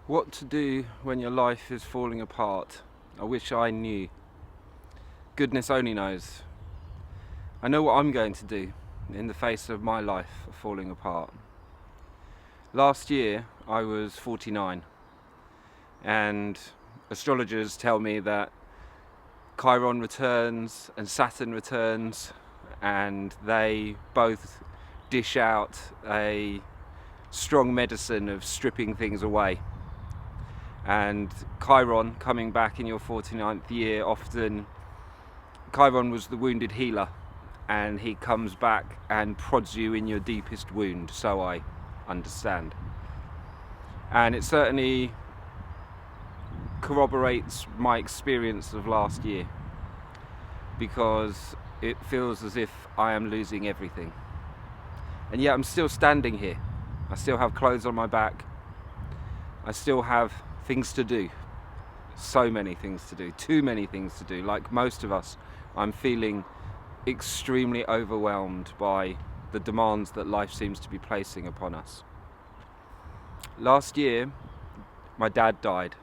What to do when your life is falling apart? I wish I knew. Goodness only knows. I know what I'm going to do in the face of my life falling apart. Last year I was 49, and astrologers tell me that Chiron returns and Saturn returns, and they both dish out a strong medicine of stripping things away. And Chiron coming back in your 49th year, Chiron was the wounded healer, and he comes back and prods you in your deepest wound, so I understand. And it certainly corroborates my experience of last year, because it feels as if I am losing everything. And yet I'm still standing here. I still have clothes on my back. I still have things to do. So many things to do. Too many things to do. Like most of us, I'm feeling extremely overwhelmed by the demands that life seems to be placing upon us. Last year, my dad died.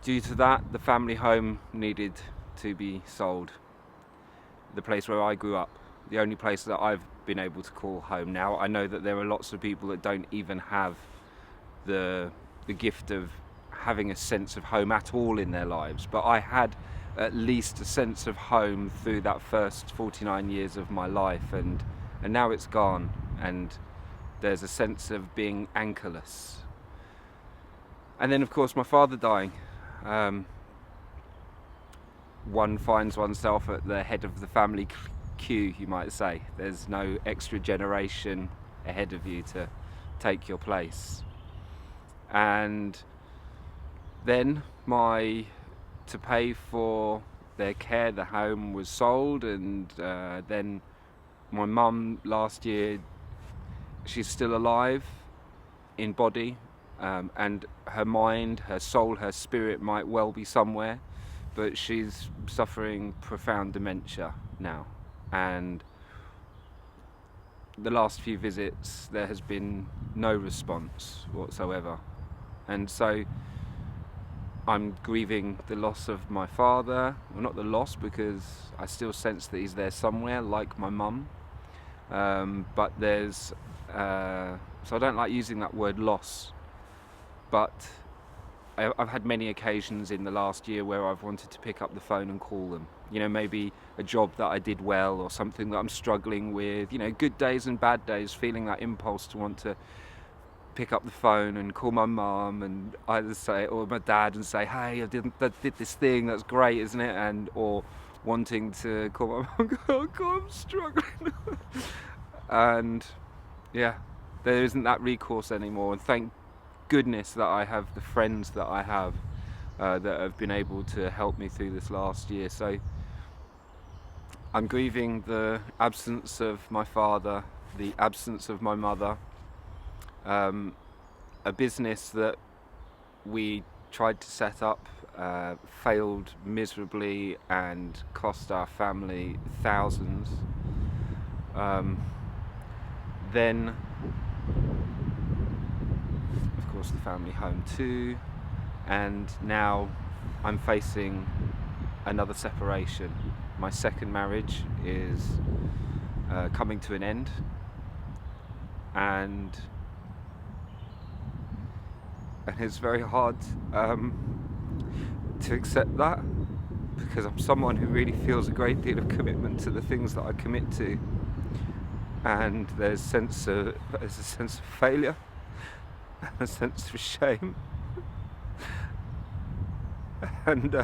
Due to that, the family home needed to be sold. The place where I grew up, the only place that I've been able to call home now. I know that there are lots of people that don't even have the gift of having a sense of home at all in their lives, but I had at least a sense of home through that first 49 years of my life, and now it's gone, and there's a sense of being anchorless. And then of course my father dying. One finds oneself at the head of the family queue, you might say. There's no extra generation ahead of you to take your place. And then to pay for their care, the home was sold, and then my mum last year, she's still alive in body, and her mind, her soul, her spirit might well be somewhere, but she's suffering profound dementia now. And the last few visits there has been no response whatsoever. And so I'm grieving the loss of my father. Well, not the loss, because I still sense that he's there somewhere, like my mum. But there's... so I don't like using that word loss. But I've had many occasions in the last year where I've wanted to pick up the phone and call them. You know, maybe a job that I did well, or something that I'm struggling with. You know, good days and bad days, feeling that impulse to want to pick up the phone and call my mum and either say, or my dad, and say, hey, I did this thing, that's great, isn't it? And or wanting to call my mum and go, oh God, I'm struggling. And yeah, there isn't that recourse anymore. And thank goodness that I have the friends that I have that have been able to help me through this last year. So I'm grieving the absence of my father, the absence of my mother. A business that we tried to set up failed miserably and cost our family thousands. Then, of course, the family home too, and now I'm facing another separation. My second marriage is coming to an end, and it's very hard to accept that, because I'm someone who really feels a great deal of commitment to the things that I commit to, and there's a sense of failure and a sense of shame. And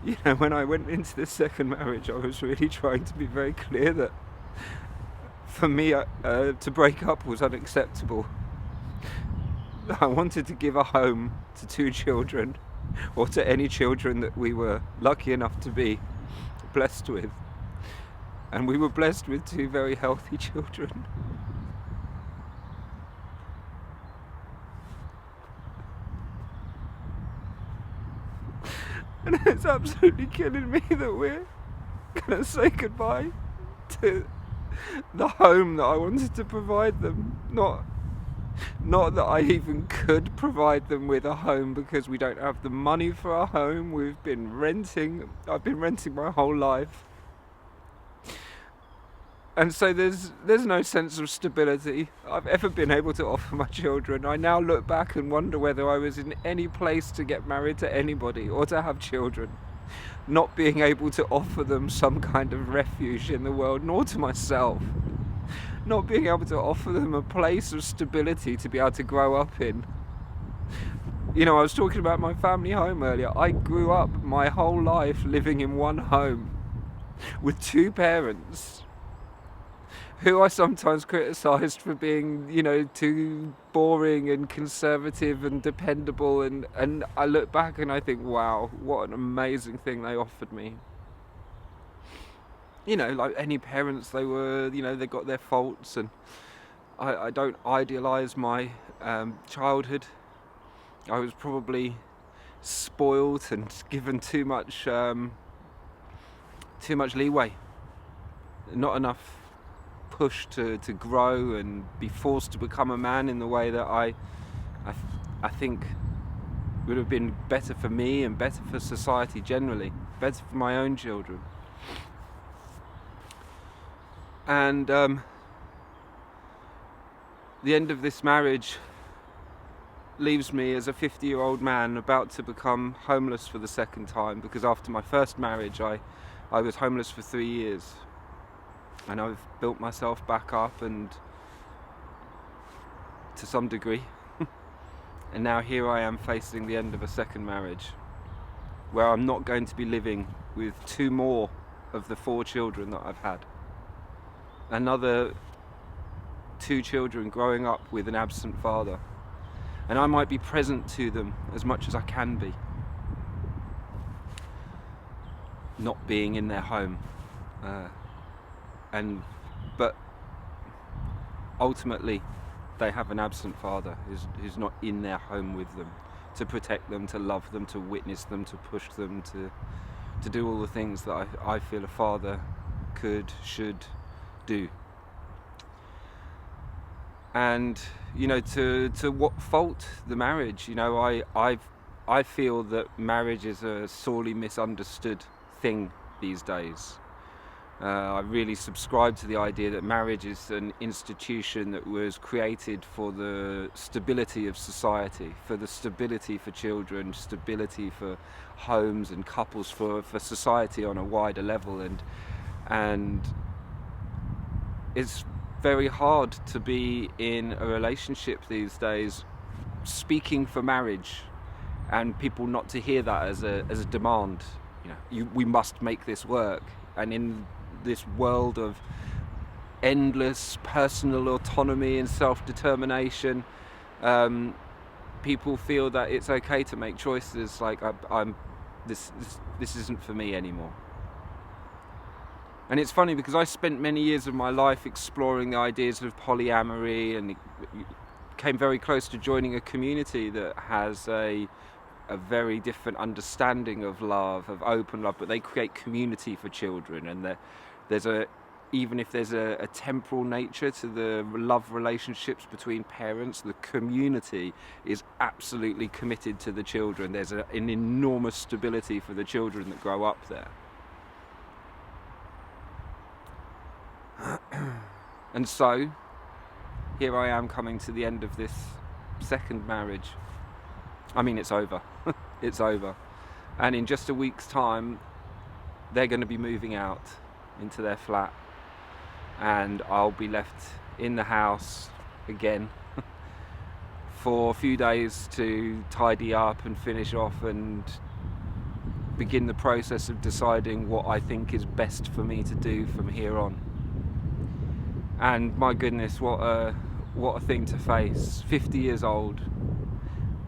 you know, when I went into this second marriage, I was really trying to be very clear that for me to break up was unacceptable. I wanted to give a home to 2 children, or to any children that we were lucky enough to be blessed with. And we were blessed with 2 very healthy children. And it's absolutely killing me that we're going to say goodbye to the home that I wanted to provide them. Not Not that I even could provide them with a home, because we don't have the money for a home. I've been renting my whole life. And so there's no sense of stability I've ever been able to offer my children. I now look back and wonder whether I was in any place to get married to anybody or to have children, not being able to offer them some kind of refuge in the world, nor to myself. Not being able to offer them a place of stability to be able to grow up in. I was talking about my family home earlier. I grew up my whole life living in one home with two parents who I sometimes criticised for being, too boring and conservative and dependable. And I look back and I think, wow, what an amazing thing they offered me. Like any parents, they got their faults, and I don't idealise my childhood. I was probably spoilt and given too much leeway, not enough push to grow and be forced to become a man in the way that I think would have been better for me and better for society generally, better for my own children. And the end of this marriage leaves me as a 50-year-old man about to become homeless for the second time, because after my first marriage I was homeless for 3 years, and I've built myself back up, and to some degree and now here I am facing the end of a second marriage, where I'm not going to be living with 2 more of the 4 children that I've had. Another 2 children growing up with an absent father, and I might be present to them as much as I can be, not being in their home, but ultimately they have an absent father who's not in their home with them to protect them, to love them, to witness them, to push them, to do all the things that I feel a father should do. And to what fault the marriage? I feel that marriage is a sorely misunderstood thing these days. I really subscribe to the idea that marriage is an institution that was created for the stability of society, for the stability for children, stability for homes and couples, for society on a wider level, and it's very hard to be in a relationship these days speaking for marriage and people not to hear that as a demand. We must make this work. And in this world of endless personal autonomy and self-determination, people feel that it's okay to make choices like this isn't for me anymore. And it's funny because I spent many years of my life exploring the ideas of polyamory, and came very close to joining a community that has a very different understanding of love, of open love, but they create community for children, and even if there's a temporal nature to the love relationships between parents, the community is absolutely committed to the children. There's an enormous stability for the children that grow up there. And so, here I am coming to the end of this second marriage. I mean, it's over. It's over. And in just a week's time, they're going to be moving out into their flat, and I'll be left in the house again for a few days to tidy up and finish off and begin the process of deciding what I think is best for me to do from here on. And my goodness, what a thing to face. 50 years old.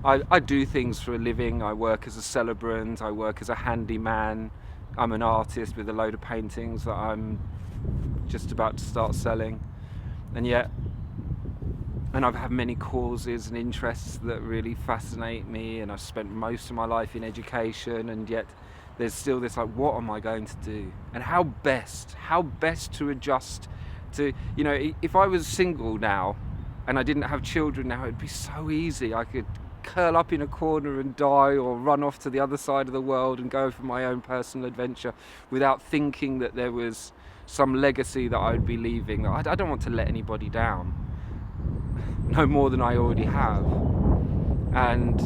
I do things for a living. I work as a celebrant, I work as a handyman, I'm an artist with a load of paintings that I'm just about to start selling. And I've had many causes and interests that really fascinate me, and I've spent most of my life in education, and yet there's still this what am I going to do? And how best to adjust to, if I was single now, and I didn't have children now, it'd be so easy. I could curl up in a corner and die, or run off to the other side of the world and go for my own personal adventure without thinking that there was some legacy that I would be leaving. I don't want to let anybody down, no more than I already have. And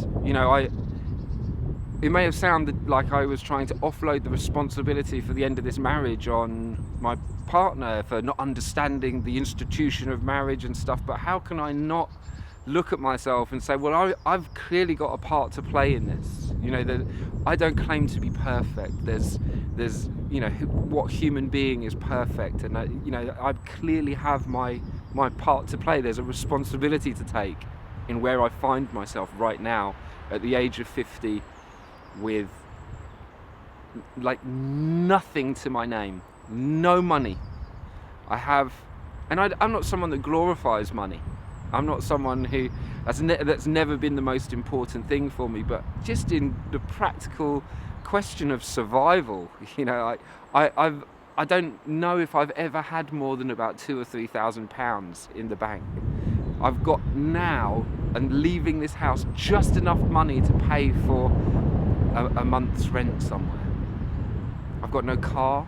it may have sounded like I was trying to offload the responsibility for the end of this marriage on my partner for not understanding the institution of marriage and stuff, but how can I not look at myself and say, well, I've clearly got a part to play in this. I don't claim to be perfect. There's what human being is perfect, and I clearly have my part to play. There's a responsibility to take in where I find myself right now at the age of 50, with like nothing to my name, no money. I'm not someone that glorifies money. I'm not someone who that's never been the most important thing for me, but just in the practical question of survival, I don't know if I've ever had more than about £2,000 or £3,000 in the bank. I've got now, and leaving this house, just enough money to pay for a month's rent somewhere. I've got no car.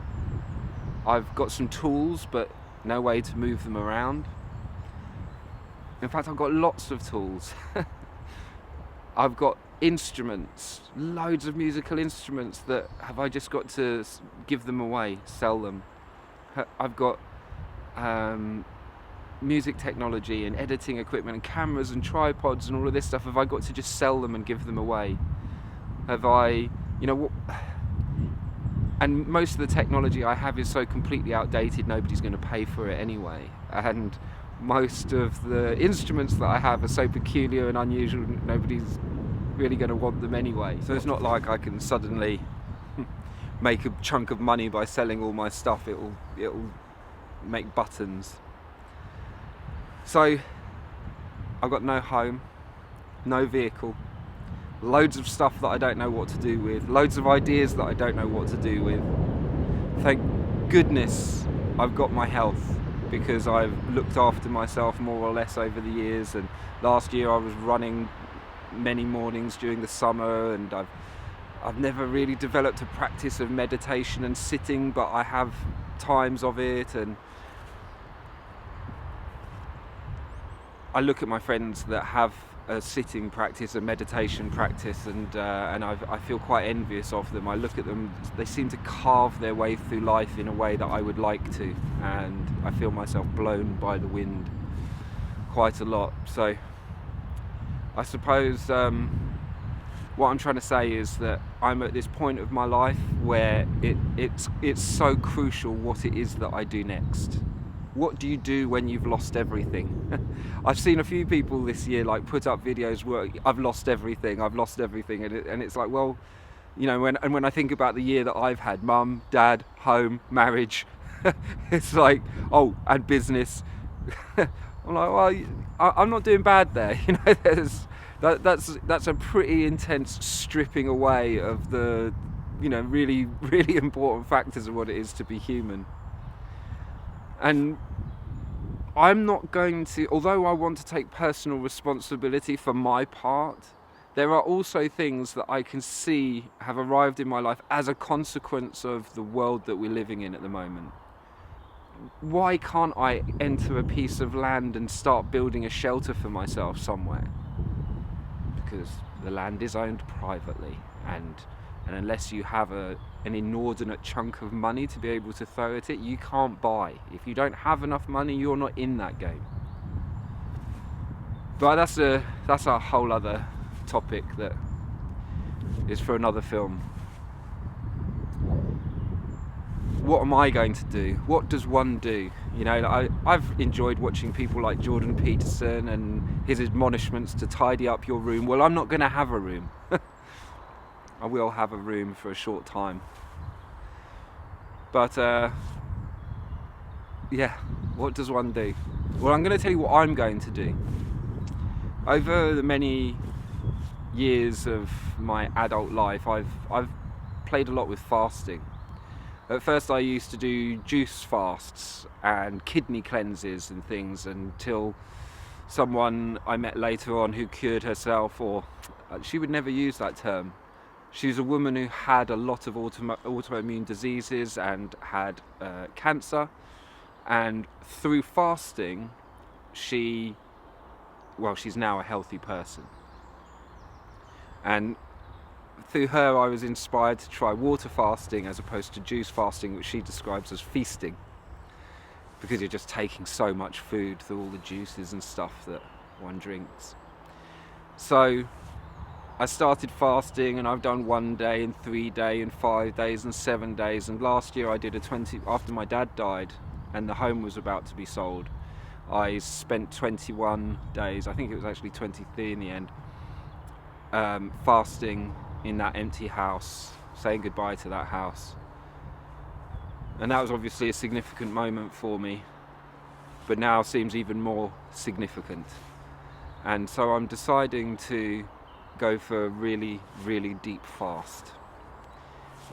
I've got some tools, but no way to move them around. In fact, I've got lots of tools. I've got instruments, loads of musical instruments that have I just got to give them away, sell them. I've got music technology and editing equipment and cameras and tripods and all of this stuff. Have I got to just sell them and give them away? Have I, and most of the technology I have is so completely outdated, nobody's going to pay for it anyway. And most of the instruments that I have are so peculiar and unusual, nobody's really going to want them anyway. So it's not like I can suddenly make a chunk of money by selling all my stuff. It'll make buttons. So I've got no home, no vehicle, loads of stuff that I don't know what to do with, loads of ideas that I don't know what to do with. Thank goodness I've got my health, because I've looked after myself more or less over the years, and last year I was running many mornings during the summer, and I've never really developed a practice of meditation and sitting, but I have times of it. And I look at my friends that have a sitting practice, a meditation practice, and I feel quite envious of them. I look at them, they seem to carve their way through life in a way that I would like to, and I feel myself blown by the wind quite a lot. So I suppose what I'm trying to say is that I'm at this point of my life where it's so crucial what it is that I do next. What do you do when you've lost everything? I've seen a few people this year put up videos where I've lost everything, and it's like, well, when I think about the year that I've had, mum, dad, home, marriage, it's like, oh, and business. I'm like, well, I'm not doing bad there. That's a pretty intense stripping away of the, really, really important factors of what it is to be human. And I'm not going to, although I want to take personal responsibility for my part, there are also things that I can see have arrived in my life as a consequence of the world that we're living in at the moment. Why can't I enter a piece of land and start building a shelter for myself somewhere? Because the land is owned privately, and unless you have an inordinate chunk of money to be able to throw at it, you can't buy. If you don't have enough money, you're not in that game. But that's a whole other topic that is for another film. What am I going to do? What does one do? I've enjoyed watching people like Jordan Peterson and his admonishments to tidy up your room. Well, I'm not going to have a room. I will have a room for a short time. But, what does one do? Well, I'm going to tell you what I'm going to do. Over the many years of my adult life, I've played a lot with fasting. At first I used to do juice fasts and kidney cleanses and things until someone I met later on who cured herself, or she would never use that term. She's a woman who had a lot of autoimmune diseases and had cancer, and through fasting, she's now a healthy person. And through her, I was inspired to try water fasting as opposed to juice fasting, which she describes as feasting, because you're just taking so much food through all the juices and stuff that one drinks. So I started fasting, and I've done 1 day and 3 days and 5 days and 7 days. And last year I did after my dad died and the home was about to be sold. I spent 21 days, I think it was actually 23 in the end, fasting in that empty house, saying goodbye to that house. And that was obviously a significant moment for me, but now seems even more significant. And so I'm deciding to go for a really, really deep fast.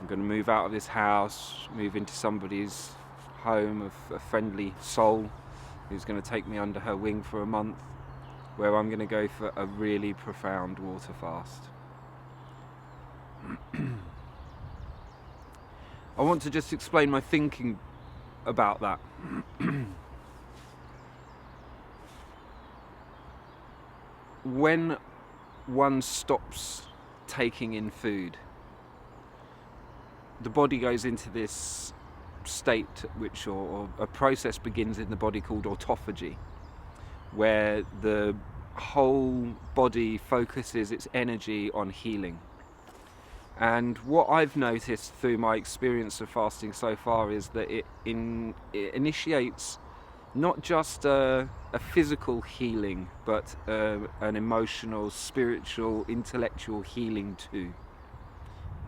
I'm going to move out of this house, move into somebody's home of a friendly soul who's going to take me under her wing for a month, where I'm going to go for a really profound water fast. I want to just explain my thinking about that. When one stops taking in food, the body goes into this state or a process begins in the body called autophagy, where the whole body focuses its energy on healing. And what I've noticed through my experience of fasting so far is that it initiates not just a physical healing, but an emotional, spiritual, intellectual healing too.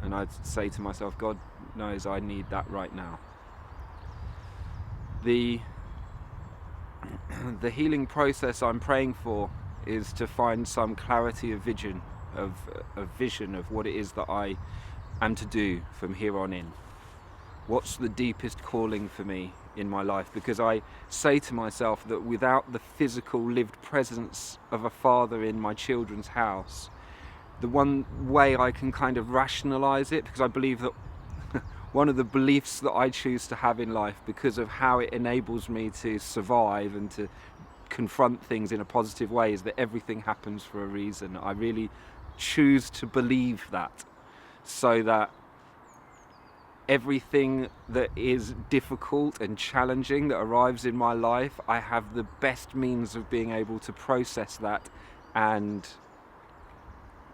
And I'd say to myself, God knows I need that right now. The healing process I'm praying for is to find some clarity of vision of what it is that I am to do from here on in. What's the deepest calling for me in my life? Because I say to myself that without the physical lived presence of a father in my children's house, the one way I can kind of rationalize it, because I believe that one of the beliefs that I choose to have in life, because of how it enables me to survive and to confront things in a positive way, is that everything happens for a reason. I really choose to believe that, so that everything that is difficult and challenging that arrives in my life, I have the best means of being able to process that and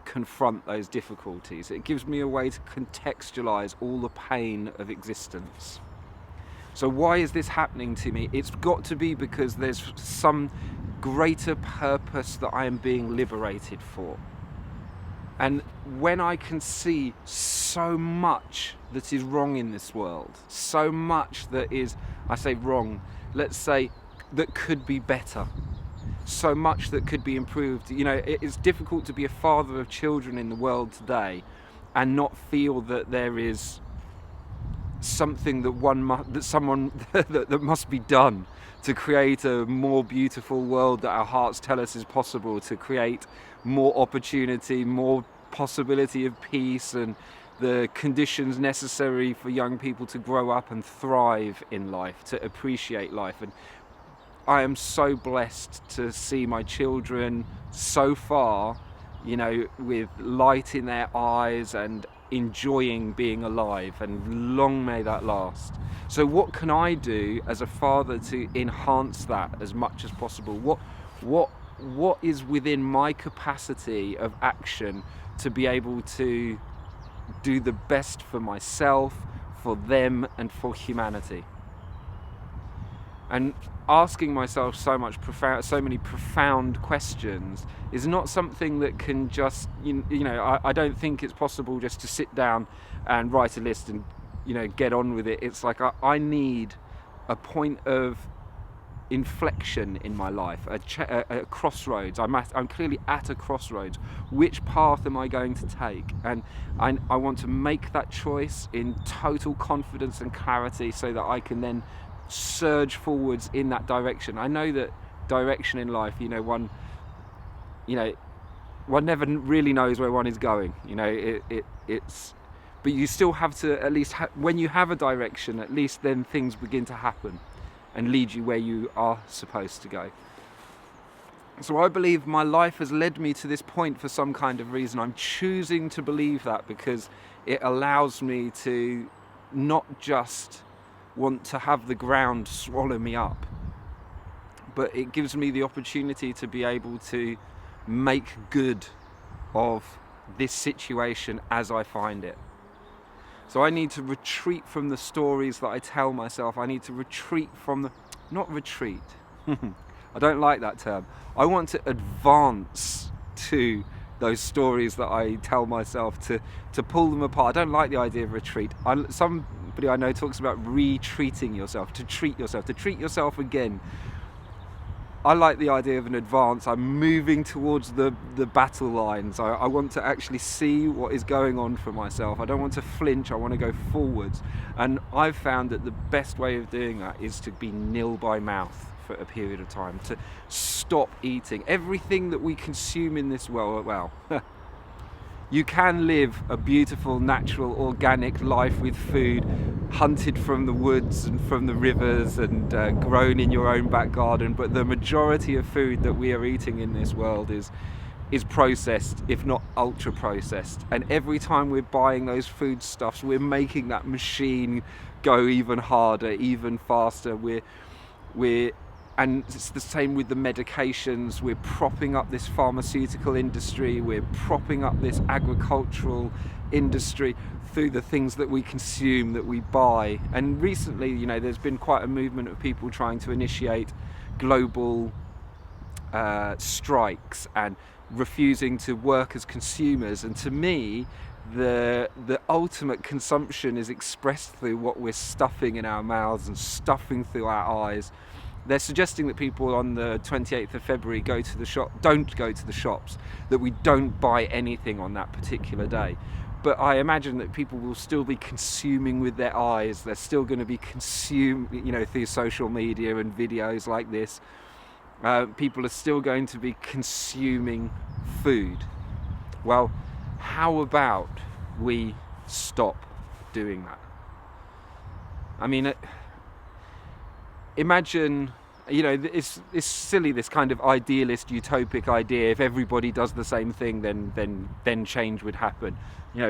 confront those difficulties. It gives me a way to contextualize all the pain of existence. So why is this happening to me? It's got to be because there's some greater purpose that I am being liberated for. And when I can see so much that is wrong in this world, so much that is, I say wrong, let's say that could be better, so much that could be improved. You know, it's difficult to be a father of children in the world today and not feel that there is something that that must be done to create a more beautiful world that our hearts tell us is possible, to create more opportunity, more possibility of peace, and the conditions necessary for young people to grow up and thrive in life, to appreciate life. And I am so blessed to see my children so far, you know, with light in their eyes and enjoying being alive, and long may that last. So what can I do as a father to enhance that as much as possible? What is within my capacity of action to be able to do the best for myself, for them, and for humanity? And asking myself so many profound questions is not something that can just, I don't think it's possible just to sit down and write a list and, get on with it. It's like I need a point of inflection in my life, a crossroads. I'm clearly at a crossroads. Which path am I going to take? And I want to make that choice in total confidence and clarity, so that I can then surge forwards in that direction. I know that direction in life, one never really knows where one is going. It's but you still have to at least when you have a direction, at least then things begin to happen and lead you where you are supposed to go. So I believe my life has led me to this point for some kind of reason. I'm choosing to believe that because it allows me to not just want to have the ground swallow me up, but it gives me the opportunity to be able to make good of this situation as I find it. So I need to retreat from the stories that I tell myself. I need to retreat from not retreat. I don't like that term. I want to advance to those stories that I tell myself, to pull them apart. I don't like the idea of retreat. Somebody I know talks about retreating yourself, to treat yourself again. I like the idea of an advance. I'm moving towards the battle lines. I want to actually see what is going on for myself. I don't want to flinch. I want to go forwards. And I've found that the best way of doing that is to be nil by mouth for a period of time, to stop eating everything that we consume in this world. Well, you can live a beautiful, natural, organic life with food hunted from the woods and from the rivers and grown in your own back garden, but the majority of food that we are eating in this world is processed, if not ultra processed. And every time we're buying those foodstuffs, we're making that machine go even harder, even faster. And it's the same with the medications. We're propping up this pharmaceutical industry, we're propping up this agricultural industry through the things that we consume, that we buy. And recently, there's been quite a movement of people trying to initiate global strikes and refusing to work as consumers. And to me, the ultimate consumption is expressed through what we're stuffing in our mouths and stuffing through our eyes. They're suggesting that people on the 28th of February don't go to the shops, that we don't buy anything on that particular day. But I imagine that people will still be consuming with their eyes. They're still going to be consumed, through social media and videos like this. People are still going to be consuming food. Well, how about we stop doing that? I mean, imagine, it's silly, this kind of idealist, utopic idea. If everybody does the same thing, then change would happen.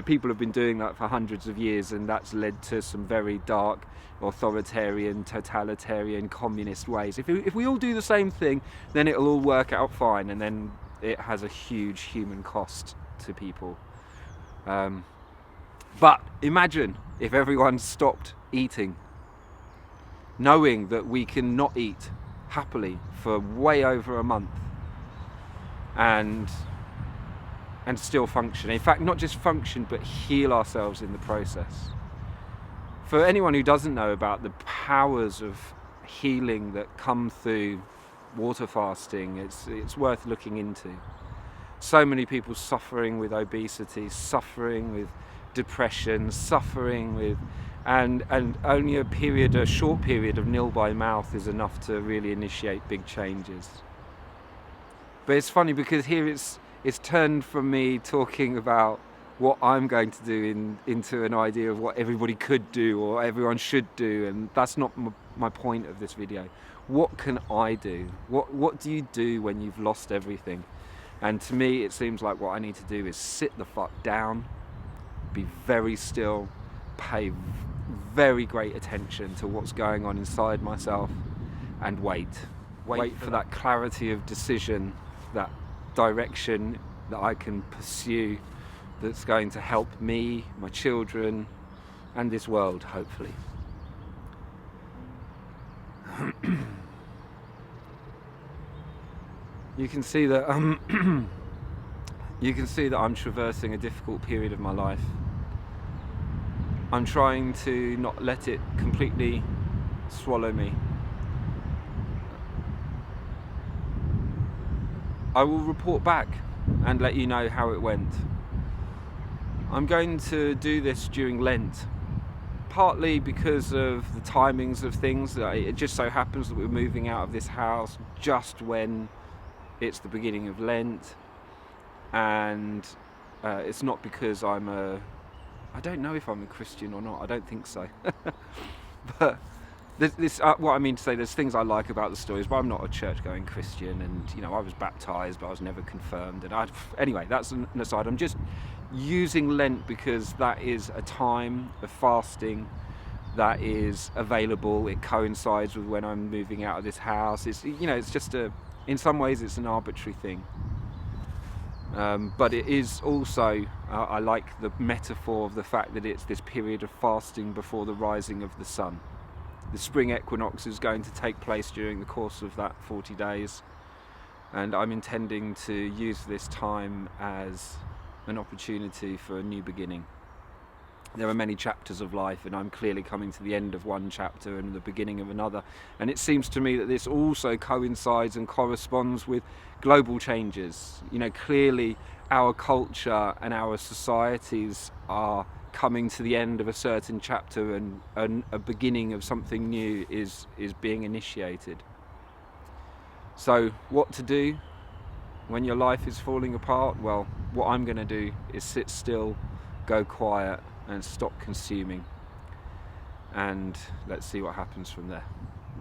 People have been doing that for hundreds of years, and that's led to some very dark, authoritarian, totalitarian, communist ways. If we all do the same thing, then it'll all work out fine, and then it has a huge human cost to people. But imagine if everyone stopped eating, knowing that we can not eat happily for way over a month and still function. In fact, not just function, but heal ourselves in the process. For anyone who doesn't know about the powers of healing that come through water fasting, it's worth looking into. So many people suffering with obesity, suffering with depression, suffering with and only a short period of nil by mouth is enough to really initiate big changes. But it's funny because here it's turned from me talking about what I'm going to do into an idea of what everybody could do or everyone should do, and that's not my point of this video. What can I do? What do you do when you've lost everything? And to me, it seems like what I need to do is sit the fuck down, be very still, pay very great attention to what's going on inside myself, and wait for that clarity of decision, that direction that I can pursue, that's going to help me, my children, and this world, hopefully. You can see that I'm traversing a difficult period of my life. I'm trying to not let it completely swallow me. I will report back and let you know how it went. I'm going to do this during Lent, partly because of the timings of things. It just so happens that we're moving out of this house just when it's the beginning of Lent, and it's not because I don't know if I'm a Christian or not. I don't think so. But what I mean to say, there's things I like about the stories, but I'm not a church-going Christian, and I was baptised, but I was never confirmed. And anyway, that's an aside. I'm just using Lent because that is a time of fasting that is available. It coincides with when I'm moving out of this house. It's just in some ways it's an arbitrary thing. But it is also, I like the metaphor of the fact that it's this period of fasting before the rising of the sun. The spring equinox is going to take place during the course of that 40 days, and I'm intending to use this time as an opportunity for a new beginning. There are many chapters of life, and I'm clearly coming to the end of one chapter and the beginning of another, and it seems to me that this also coincides and corresponds with global changes. Clearly our culture and our societies are coming to the end of a certain chapter, and a beginning of something new is being initiated. So what to do when your life is falling apart? Well, what I'm going to do is sit still, go quiet, and stop consuming, and let's see what happens from there.